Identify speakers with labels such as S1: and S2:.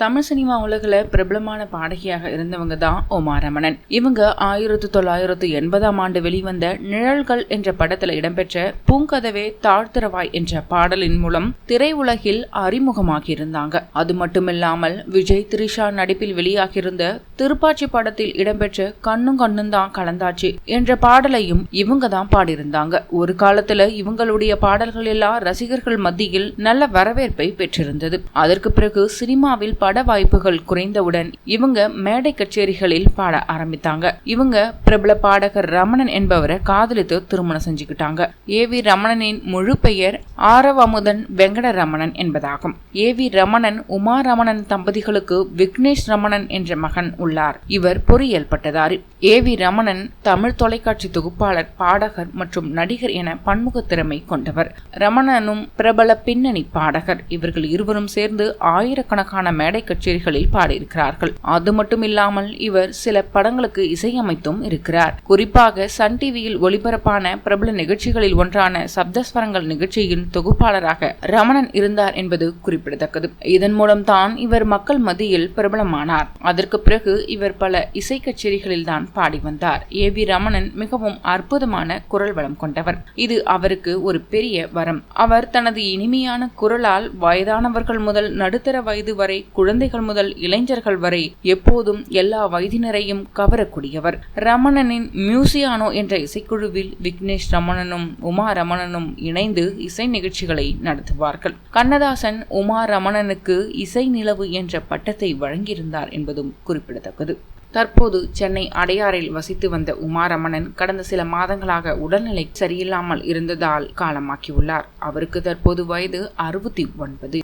S1: Tamil cinema உலகில் பிரபலமான பாடகியாக இருந்தவங்க தான் உமா ரமணன். இவங்க 1980 வெளிவந்த நிழல்கள் என்ற படத்துல இடம்பெற்ற பூங்கதவே தாழ்த்திரவாய் என்ற பாடலின் மூலம் திரையுலகில் அறிமுகமாகி இருந்தாங்க. அது மட்டுமில்லாமல் விஜய் திரிஷா நடிப்பில் வெளியாகியிருந்த திருப்பாச்சி படத்தில் இடம்பெற்ற கண்ணும் கண்ணும் தான் கலந்தாச்சு என்ற பாடலையும் இவங்க தான் பாடியிருந்தாங்க. ஒரு காலத்துல இவங்களுடைய பாடல்கள் எல்லாம் ரசிகர்கள் மத்தியில் நல்ல வரவேற்பை பெற்றிருந்தது. அதற்கு பிறகு சினிமாவில் பட வாய்ப்புகள் குறைந்தவுடன் இவங்க மேடை கச்சேரிகளில் பாட ஆரம்பித்தாங்க. இவங்க பிரபல பாடகர் ரமணன் என்பவரை காதலித்து திருமணம் செஞ்சுக்கிட்டாங்க. ஏவி ரமணனின் முழு பெயர் ஆரவமுதன் வெங்கட ரமணன் என்பதாகும். ஏவி ரமணன் உமா ரமணன் தம்பதிகளுக்கு விக்னேஷ் ரமணன் என்ற மகன் உள்ளார். இவர் பொறியியல் பட்டதாரி. ஏவி ரமணன் தமிழ் தொலைக்காட்சி தொகுப்பாளர், பாடகர் மற்றும் நடிகர் என பன்முக திறமை கொண்டவர். ரமணனும் பிரபல பின்னணி பாடகர். இவர்கள் இருவரும் சேர்ந்து ஆயிரக்கணக்கான மேடை கச்சேரிகளில் பாடியிருக்கிறார்கள். அது மட்டும் இல்லாமல் இவர் சில படங்களுக்கு இசையமைத்தும் இருக்கிறார். குறிப்பாக சன் டிவியில் ஒளிபரப்பான பிரபல நிகழ்ச்சிகளில் ஒன்றான சப்தஸ்வரங்கள் நிகழ்ச்சியின் தொகுப்பாளராக ரமணன் இருந்தார் என்பது குறிப்பிடத்தக்கது. இதன் மூலம் தான் இவர் மக்கள் மத்தியில் பிரபலமானார். அதற்கு பிறகு இவர் பல இசை கச்சேரிகளில் தான் பாடி வந்தார். ஏவி ரமணன் மிகவும் அற்புதமான குரல் வளம் கொண்டவர். இது அவருக்கு ஒரு பெரிய வரம். அவர் தனது இனிமையான குரலால் வயதானவர்கள் முதல் நடுத்தர வயது வரை, குழந்தைகள் முதல் இளைஞர்கள் வரை எப்போதும் எல்லா வயதினரையும் கவரக்கூடியவர். ரமணனின் மியூசியானோ என்ற இசைக்குழுவில் விக்னேஷ் ரமணனும் உமா ரமணனும் இணைந்து இசை நிகழ்ச்சிகளை நடத்துவார்கள். கண்ணதாசன் உமா ரமணனுக்கு இசை நிலவு என்ற பட்டத்தை வழங்கியிருந்தார் என்பதும் குறிப்பிடத்தக்கது. தற்போது சென்னை அடையாறில் வசித்து வந்த உமா ரமணன் கடந்த சில மாதங்களாக உடல்நிலை சரியில்லாமல் இருந்ததால் காலமாக்கியுள்ளார். அவருக்கு தற்போது வயது 69.